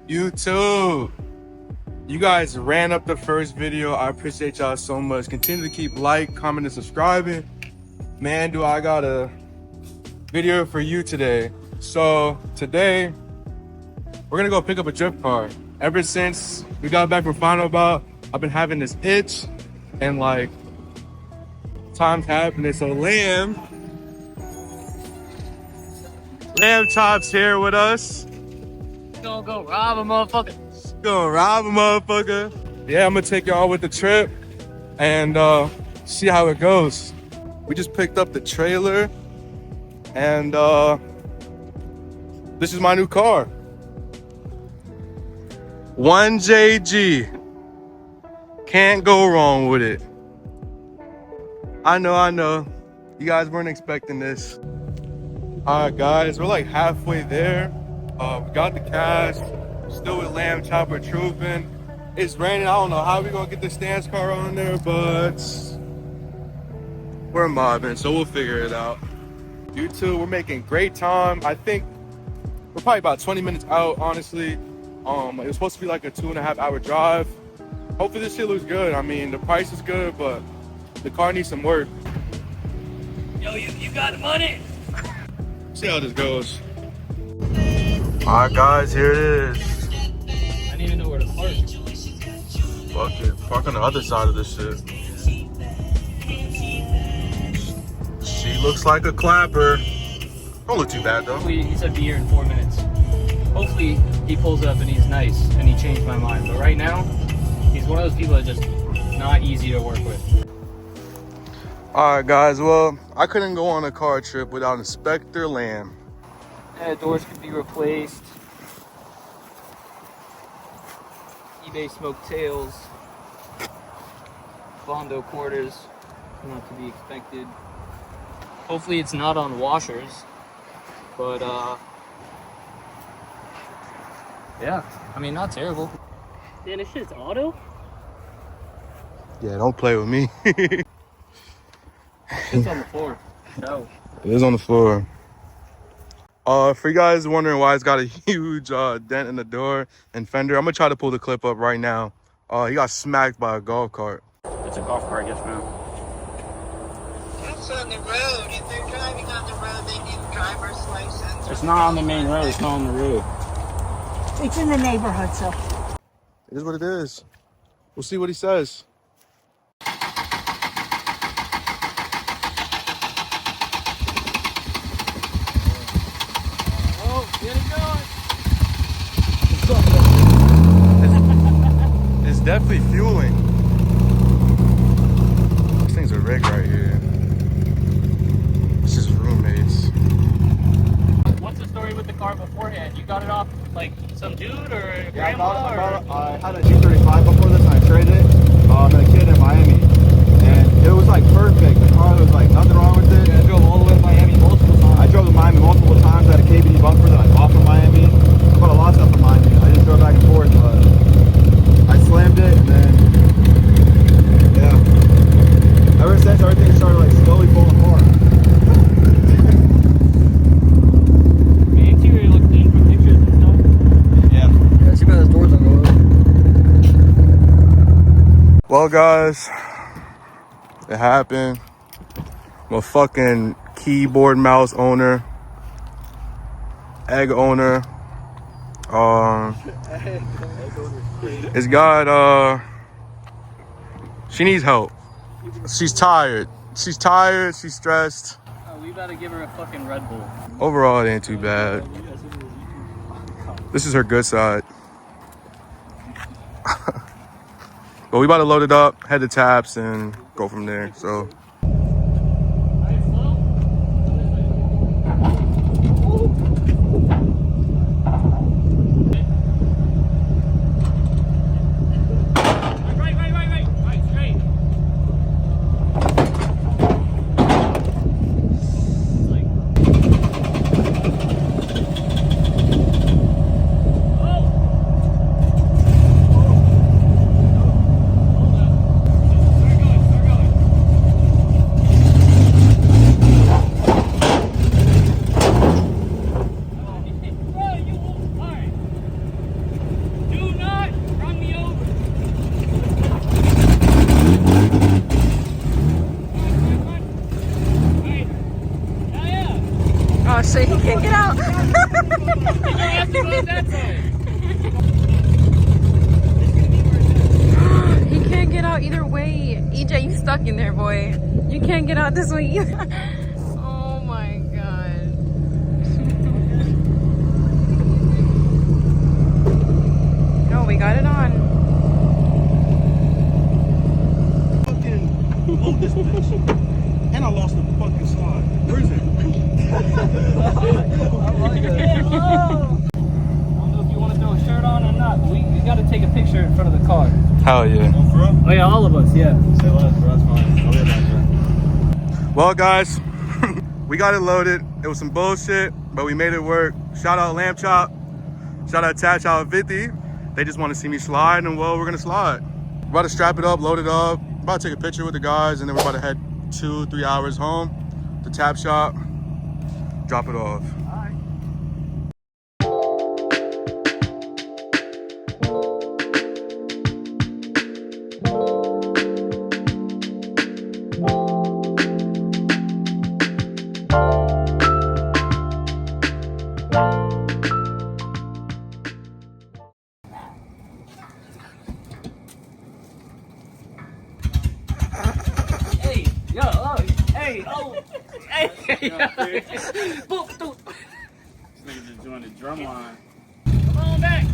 YouTube. You guys ran up the first video. I appreciate y'all so much. Continue to keep like, comment, and subscribing. Man, do I got a video for you today. So today, we're gonna go pick up a drift car. Ever since we got back from Final Bout, I've been having this itch and like time's happening. So Lamb Chop's here with us. Gonna go rob a motherfucker. Gonna rob a motherfucker. Yeah, I'm gonna take y'all with the trip and see how it goes. We just picked up the trailer and this is my new car. 1JG. Can't go wrong with it. I know. You guys weren't expecting this. All right, guys, we're like halfway there. We got the cash. Still with Lamb Chopper trooping. It's raining. I don't know how we're gonna get the stance car on there, but we're mobbing, so we'll figure it out. You two, we're making great time. I think we're probably about 20 minutes out, honestly. It was supposed to be like a 2.5 hour drive. Hopefully this shit looks good. I mean, the price is good, but the car needs some work. Yo, you got the money? See how this goes. All right, guys, here it is. I didn't even know where to park. Fuck it. Park on the other side of this shit. She looks like a clapper. Don't look too bad, though. Hopefully, he said be here in 4 minutes. Hopefully, he pulls up and he's nice and he changed my mind. But right now, he's one of those people that just not easy to work with. All right, guys. Well, I couldn't go on a car trip without Inspector Lamb. Yeah, doors could be replaced. eBay smoke tails. Bondo quarters. Not to be expected. Hopefully it's not on washers. But, yeah. I mean, not terrible. Damn, this shit's auto? Yeah, don't play with me. It's on the floor. No. It is on the floor. For you guys wondering why it's got a huge dent in the door and fender, I'm gonna try to pull the clip up right now. He got smacked by a golf cart. It's a golf cart, yes ma'am. That's on the road. If they're driving on the road, they need a driver's license. It's not on the main road, it's not on the road. It's in the neighborhood, so. It is what it is. We'll see what he says. It's definitely fueling. These things are rigged right here. This is roommates. What's the story with the car beforehand? You got it off like some dude or Yeah, grandma? I had an E35 before this and I traded it. And a kid in Miami. And it was like perfect. The car was like nothing wrong with it. I drove all the way to Miami multiple times. I drove to Miami multiple times. I had a KBD bumper that I bought from Miami. I bought a lot of stuff from Miami. I just drove back and forth, but I slammed it and then, yeah. Ever since, everything started like slowly falling apart. The interior looked clean from pictures and stuff. Yeah. Yeah, see how those doors don't go up. Well, guys, it happened. I'm a fucking keyboard mouse owner, egg owner. It's got she needs help. She's tired. She's stressed. Oh, we gotta give her a fucking Red Bull. Overall, it ain't too bad. This is her good side. But we about to load it up, head to Taps, and go from there. So. He can't get out. He can't get out either way. EJ, you stuck in there, boy. You can't get out this way either. Oh my god. No, we got it on. Fucking hold this bitch. And I lost the fucking slide. Where is it? I don't know if you want to throw a shirt on or not, but we got to take a picture in front of the car. Hell yeah. Oh yeah, all of us, yeah. Say less, bro. That's fine. I'll get back there. Well, guys, we got it loaded. It was some bullshit, but we made it work. Shout out Lamb Chop. Shout out Attach Out 50. They just want to see me slide, and well, we're gonna slide. We're about to strap it up, load it up. About to take a picture with the guys, and then we're about to head 2-3 hours home to Tap Shop, drop it off. Hey, yo, oh, hey, oh, hey, boop, boop. This nigga just doing the drum line. Come on back.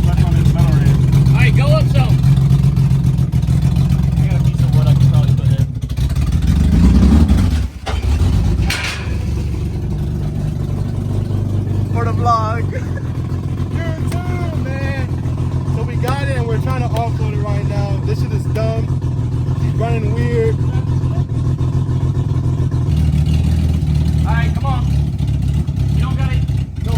Back on his metal rig. All right, go up some. I got a piece of wood I can probably put in. For the vlog. You're too, man. So we got it and we're trying to offload it right now. This shit is dumb. He's running weird. All right, come on. You don't got it. Go.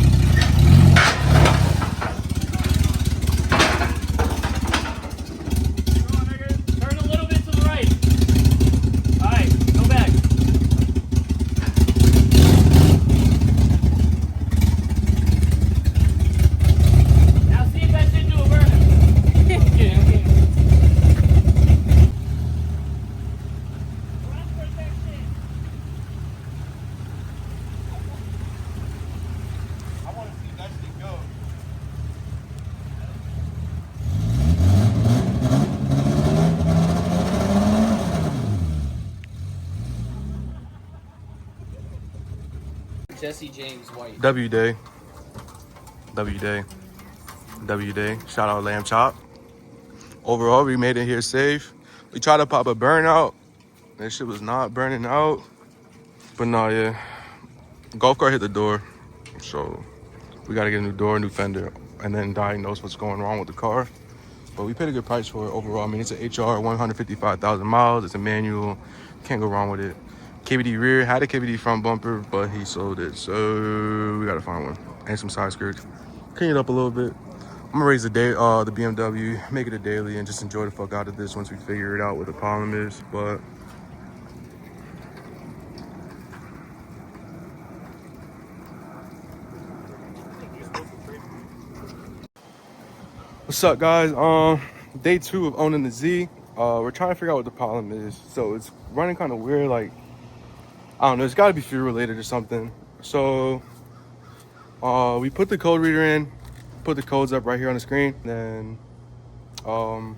Come on, nigga. Turn a little bit to the right. All right, go back. Now see if that shit do a burner. I'm kidding. I want to see that shit go. Jesse James White. W Day. W Day. W Day. Shout out Lamb Chop. Overall, we made it here safe. We tried to pop a burnout. That shit was not burning out. But no, yeah. Golf cart hit the door. So we gotta get a new door, new fender, and then diagnose what's going wrong with the car. But we paid a good price for it overall. I mean, it's an HR, 155,000 miles. It's a manual. Can't go wrong with it. KBD rear, had a KBD front bumper, but he sold it. So we gotta find one. And some side skirts. Clean it up a little bit. I'm gonna raise the BMW, make it a daily, and just enjoy the fuck out of this once we figure it out what the problem is. But what's up, guys? Day 2 of owning the Z. We're trying to figure out what the problem is. So it's running kind of weird. Like, I don't know. It's got to be fuel related or something. So we put the code reader in, put the codes up right here on the screen. Then, well,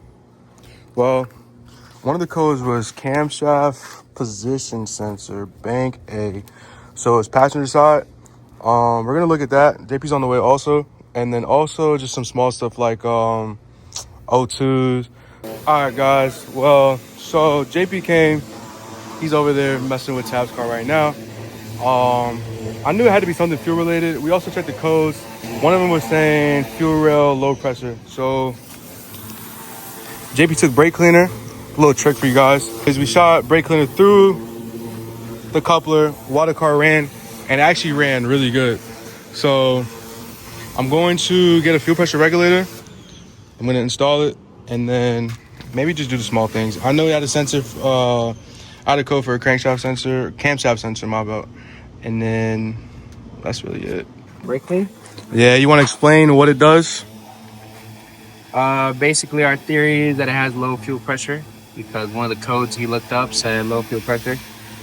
one of the codes was camshaft position sensor, bank A. So it's passenger side. We're gonna look at that. JP's on the way also. And then also just some small stuff like O2s. All right, guys. Well, so JP came. He's over there messing with Tab's car right now. I knew it had to be something fuel related. We also checked the codes. One of them was saying fuel rail low pressure. So JP took brake cleaner. A little trick for you guys is we shot brake cleaner through the coupler while the car ran, and it actually ran really good. So I'm going to get a fuel pressure regulator. I'm going to install it and then maybe just do the small things. I know we had a sensor, out of code for a camshaft sensor, my bad. And then that's really it. Brake clean? Yeah, you want to explain what it does? Basically, our theory is that it has low fuel pressure because one of the codes he looked up said low fuel pressure.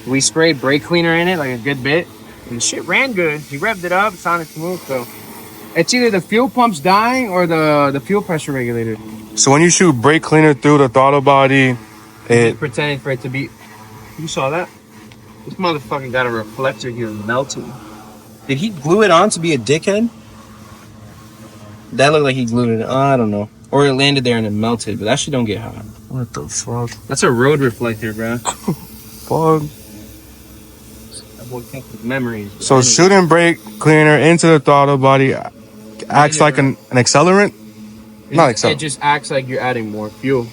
We sprayed brake cleaner in it like a good bit, and the shit ran good. He revved it up, it sounded smooth. So it's either the fuel pump's dying or the fuel pressure regulator. So when you shoot brake cleaner through the throttle body, It pretending for it to be. You saw that? This motherfucker got a reflector here melting. Did he glue it on to be a dickhead? That looked like he glued it. I don't know. Or it landed there and it melted, but that shit don't get hot. what the fuck? That's a road reflector, bro. Fuck. That boy can't with memories. So Anyway. shooting brake cleaner into the throttle body acts like an accelerant? Not It accelerant. just acts like you're adding more fuel.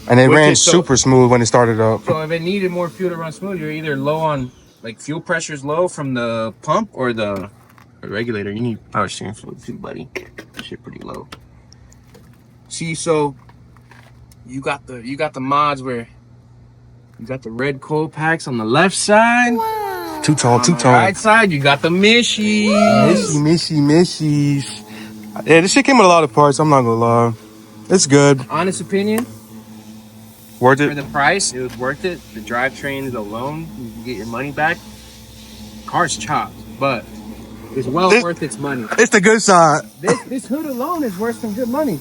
And it Which ran is so- super smooth when it started up. So if it needed more fuel to run smooth, you're either low on, like fuel pressure's low from the pump or the regulator. You need power steering fluid too, buddy. Shit pretty low. See, so you got the mods where you got the red cold packs on the left side. Two-tone, On the right side, you got the Mishies. Mishies. Yeah, this shit came with a lot of parts. I'm not gonna lie. It's good. Honest opinion, Worth for it. the price, it was worth it. The drivetrains alone, you can get your money back. Car's chopped, but it's well worth its money. It's the good side. This hood alone is worth some good money.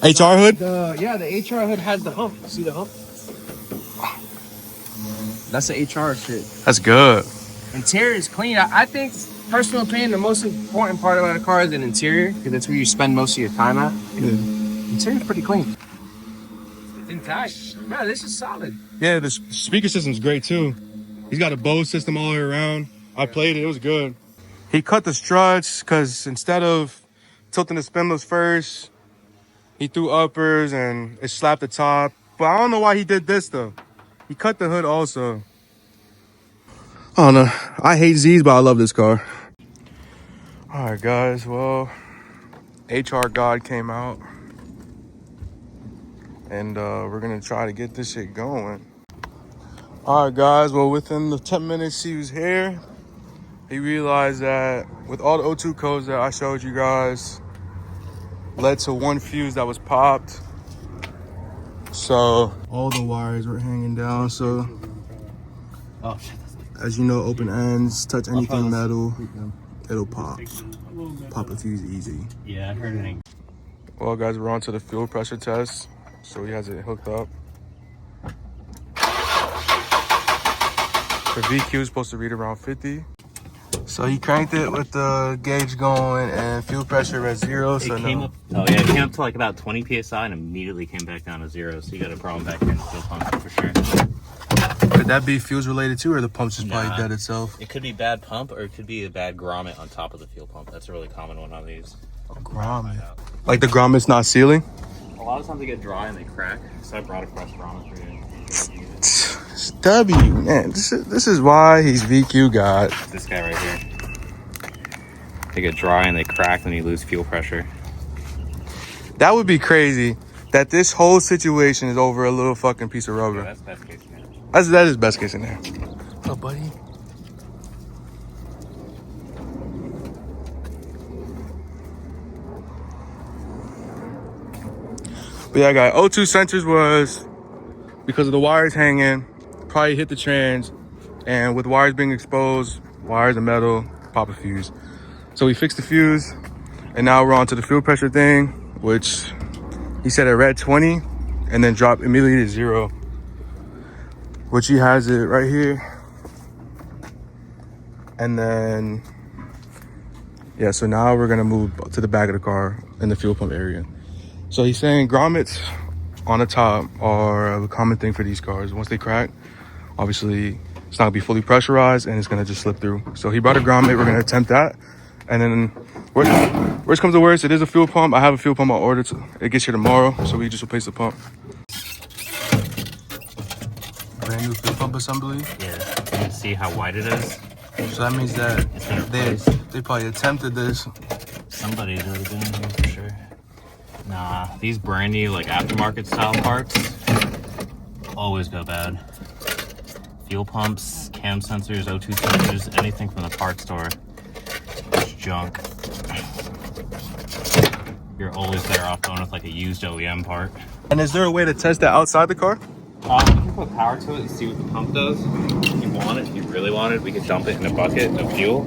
HR hood? The HR hood has the hump. See the hump? That's the HR shit. That's good. Interior is clean. I think, personal opinion, the most important part about a car is the interior, because that's where you spend most of your time at. Interior's pretty clean. It's intact. Bro, this is solid. Yeah, the speaker system's great too. He's got a Bose system all the way around. I played it. It was good. He cut the struts because instead of tilting the spindles first, he threw uppers and it slapped the top. But I don't know why he did this though. He cut the hood also. I don't know. I hate Z's, but I love this car. All right, guys. Well, HR God came out. And we're going to try to get this shit going. All right, guys. Well, within the 10 minutes he was here, he realized that with all the O2 codes that I showed you guys, led to one fuse that was popped. So all the wires were hanging down. So Oh, shit. as you know, open ends, touch anything metal, it'll pop. Pop a fuse easy. Yeah, I heard it. Well, guys, we're on to the fuel pressure test. So he has it hooked up. The VQ is supposed to read around 50. So he cranked it with the gauge going and fuel pressure at 0. So It came up. Oh yeah, it came up to like about 20 psi and immediately came back down to 0. So you got a problem back here in the fuel pump for sure. Could that be fuels related too, or the pump's just probably Nah. dead itself? It could be bad pump or it could be a bad grommet on top of the fuel pump. That's a really common one on these. Grommet. Like the grommet's not sealing? A lot of times they get dry and they crack. So I brought a fresh grommet for you. W, man, this is why he's VQ God. This guy right here. They get dry and they crack, then you lose fuel pressure. That would be crazy. That this whole situation is over a little fucking piece of Yeah, rubber. that's best case scenario. That is best case scenario. What's up, buddy? But yeah, guys, O2 sensors was because of the wires hanging, probably hit the trans, and with wires being exposed, wires and metal, pop a fuse. So we fixed the fuse, and now we're on to the fuel pressure thing, which he said it read 20 and then dropped immediately to 0. Which he has it right here. And then, yeah, so now we're gonna move to the back of the car in the fuel pump area. So he's saying grommets on the top are a common thing for these cars. Once they crack, obviously it's not gonna be fully pressurized and it's gonna just slip through. So he brought a grommet, we're gonna attempt that. And then worst comes to worst, it is a fuel pump. I have a fuel pump on order, it gets here tomorrow. So we just replace the pump. Brand new fuel pump assembly. Yeah, you can see how wide it is. So that means that It's been replaced. they probably attempted this. Somebody's already been in here for sure. Nah, these brand new like aftermarket style parts always go bad. Fuel pumps, cam sensors, O2 sensors, anything from the parts store. It's junk. you're always better off going with like a used OEM part. And is there a way to test that outside the car? You can put power to it and see what the pump does. If you want it, if you really want it, we could dump it in a bucket of fuel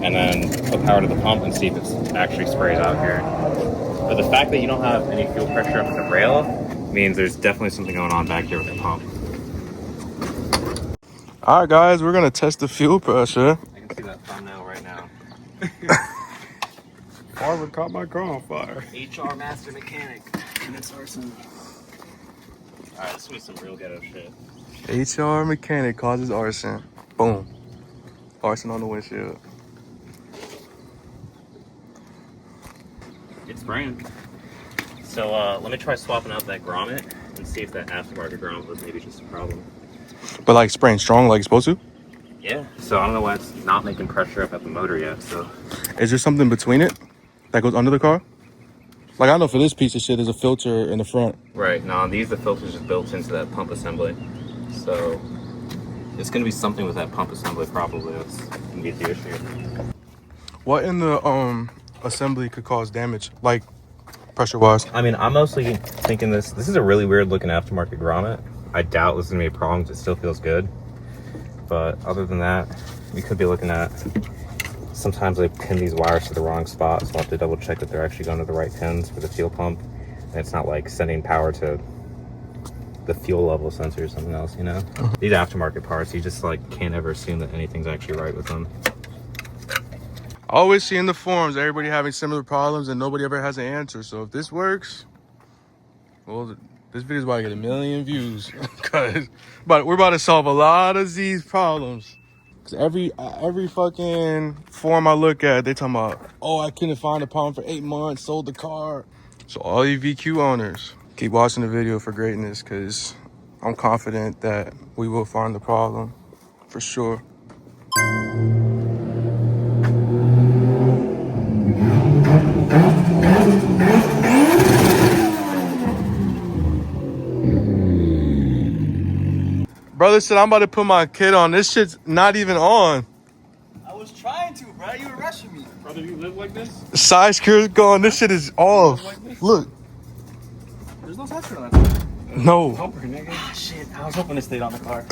and then put power to the pump and see if it actually sprays out here. But the fact that you don't have any fuel pressure up at the rail means there's definitely something going on back here with the pump. All right, guys, we're gonna test the fuel pressure. I can see that thumbnail right now. Harvard caught my car on fire. HR master mechanic. And it's arson. Alright, this is some real ghetto shit. HR mechanic causes arson. Boom. Arson on the windshield. It's spraying. So let me try swapping out that grommet and see if that aftermarket grommet was maybe just a problem. But like spraying strong like it's supposed to? Yeah. So I don't know why it's not making pressure up at the motor yet, so. Is there something between it that goes under the car? Like I know for this piece of shit, there's a filter in the front. Right, no, the filter's just built into that pump assembly. So it's gonna be something with that pump assembly probably that's gonna be the issue. What in the assembly could cause damage, like pressure-wise? I mean, I'm mostly thinking this is a really weird looking aftermarket grommet. I doubt this is gonna be a problem because it still feels good. But other than that, we could be looking at, sometimes they pin these wires to the wrong spot, so I'll have to double check that they're actually going to the right pins for the fuel pump. And it's not like sending power to the fuel level sensor or something else, you know? These aftermarket parts, you just like can't ever assume that anything's actually right with them. I always see in the forums everybody having similar problems and nobody ever has an answer. So if this works, well, this video's about to get 1 million views. But we're about to solve a lot of these problems. Cause every fucking forum I look at, they talking about, oh, I couldn't find a problem for 8 months, sold the car. So all you VQ owners, keep watching the video for greatness, because I'm confident that we will find the problem for sure. Brother said I'm about to put my kid on. This shit's not even on. I was trying to, bro. You were rushing me. Brother, you live like this? Side skirt's going. This shit is off. Look. There's no side skirt on that. No. Ah, shit. I was hoping it stayed on the car.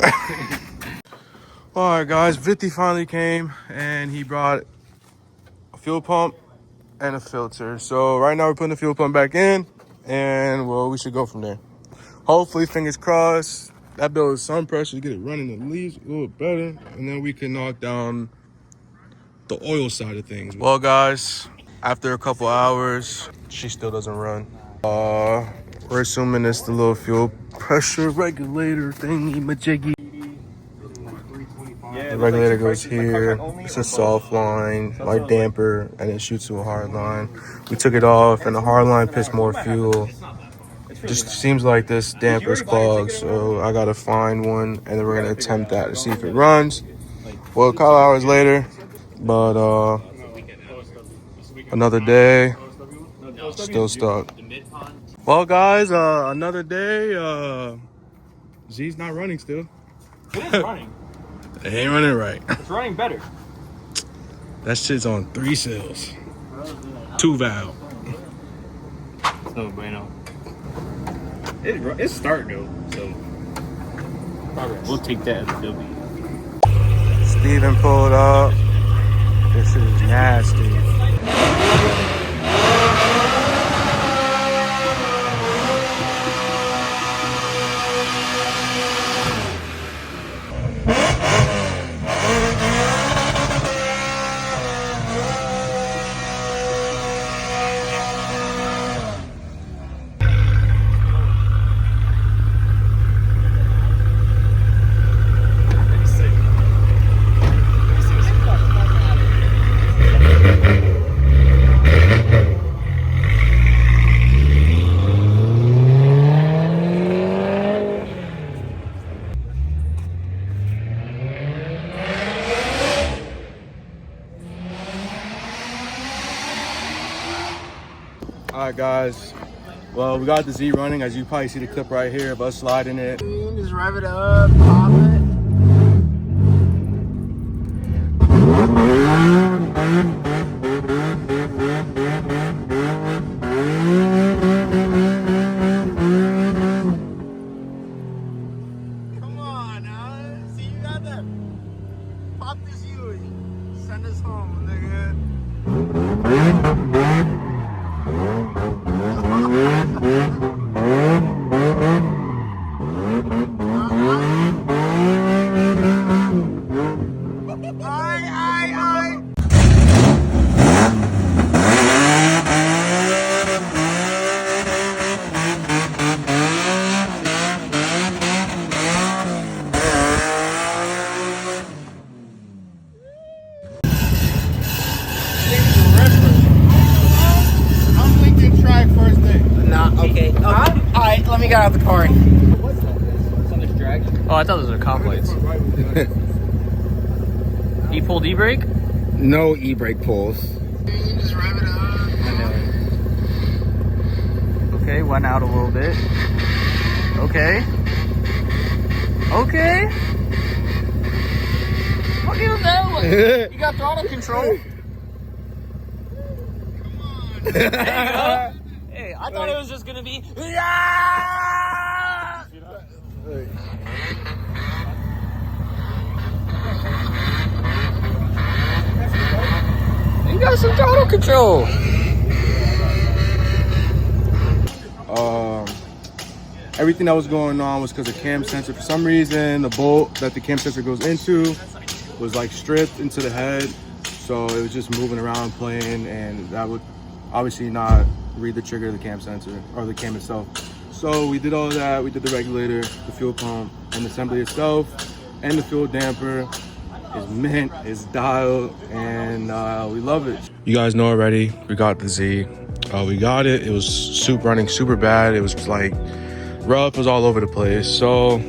All right, guys. Vitti finally came and he brought a fuel pump and a filter. So right now we're putting the fuel pump back in and well, we should go from there. Hopefully, fingers crossed, that builds some pressure to get it running at least a little better. And then we can knock down the oil side of things. Well, guys, after a couple hours, she still doesn't run. We're assuming it's the little fuel pressure regulator thingy majiggy. The regulator goes here. It's a soft line, like damper, and it shoots to a hard line. We took it off, and the hard line pissed more fuel. Just seems like this damper's clogged, so I gotta find one, and then we're gonna attempt that to see if it runs. Well, a couple hours later, but another day, still stuck. Well, guys, another day. Z's not running still. It is running. It ain't running right. It's running better. That shit's on 3 cells, 2 valve. No bueno. It's starting though, so we'll take that as a W. Steven pulled up. This shit is nasty. All right, guys. Well, we got the Z running. As you probably see the clip right here of us sliding it. Just rev it up, pop it. pop this you and send us home, nigga. I'm Lincoln track first day. Nah, okay. Alright, let me get out of the car. Oh, I thought those were cop lights. He pulled e-brake? No e-brake pulls. Just rev it up. Okay, went out a little bit. Okay. Okay. What is that? You got throttle control. There you go. Hey, I thought it was just gonna be. You got some throttle control. Everything that was going on was because of cam sensor. For some reason, the bolt that the cam sensor goes into was like stripped into the head, so it was just moving around playing, and that would obviously not read the trigger of the cam sensor or the cam itself. So we did all that. We did the regulator, the fuel pump, and the assembly itself, and the fuel damper is mint, is dialed, and we love it. You guys know already, we got the Z. We got it. It was running super bad. It was like rough, it was all over the place. So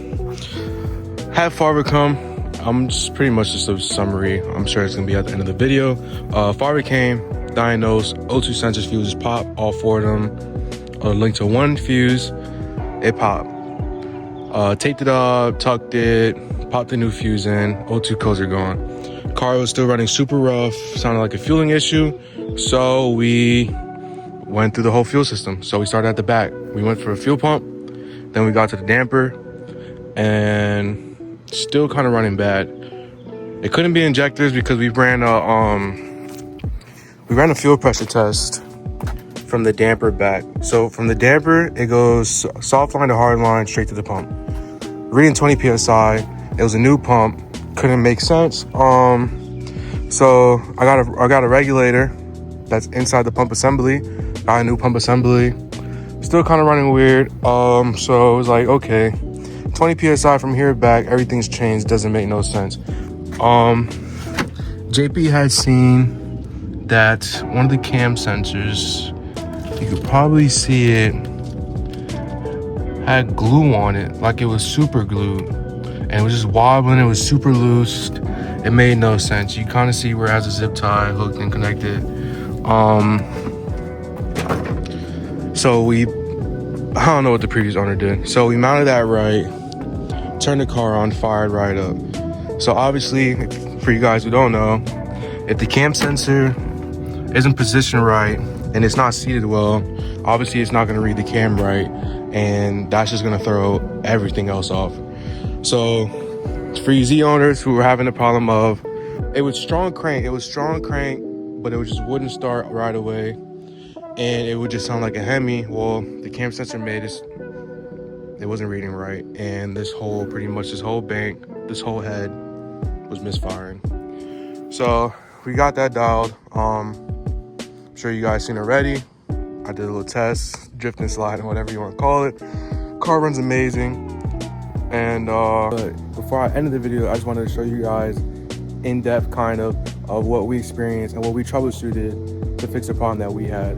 had Farver come. I'm just pretty much just a summary. I'm sure it's gonna be at the end of the video. Farver came, diagnosed, O2 sensors fuses pop, all four of them. Linked to one fuse, it popped. Taped it up, tucked it, popped the new fuse in, O2 codes are gone. Car was still running super rough, sounded like a fueling issue. So we went through the whole fuel system. So we started at the back. We went for a fuel pump, then we got to the damper, and still kind of running bad. It couldn't be injectors because we ran a fuel pressure test from the damper back. So from the damper, it goes soft line to hard line straight to the pump. Reading 20 psi. It was a new pump. Couldn't make sense. So I got a regulator that's inside the pump assembly. Got a new pump assembly. Still kind of running weird. So it was like, okay, 20 psi from here back, everything's changed. Doesn't make no sense. JP had seen that one of the cam sensors, you could probably see it, had glue on it, like it was super glued, and it was just wobbling. It was super loose. It made no sense. You kind of see where it has a zip tie hooked and connected. So I don't know what the previous owner did. So we mounted that right, turned the car on, fired right up. So obviously, for you guys who don't know, if the cam sensor isn't positioned right and it's not seated well, obviously it's not going to read the cam right, and that's just going to throw everything else off. So for you Z owners who were having the problem of, it was strong crank, but it just wouldn't start right away, and it would just sound like a Hemi. Well, the cam sensor made it wasn't reading right, and this whole bank, this whole head was misfiring. So we got that dialed. I'm sure you guys seen already. I did a little test, drift and slide, and whatever you want to call it. Car runs amazing. And but before I ended the video, I just wanted to show you guys in depth kind of what we experienced and what we troubleshooted to fix the problem that we had.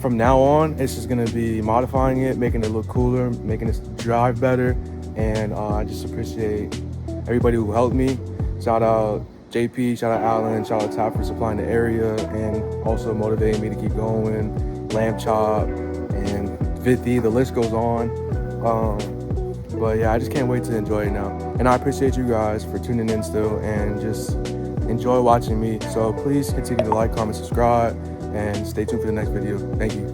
From now on, it's just gonna be modifying it, making it look cooler, making it drive better. And I just appreciate everybody who helped me. Shout out JP, shout out Alan, shout out Tap for supplying the area and also motivating me to keep going. Lamb Chop and Vithi, the list goes on. But yeah, I just can't wait to enjoy it now. And I appreciate you guys for tuning in still and just enjoy watching me. So please continue to like, comment, subscribe, and stay tuned for the next video. Thank you.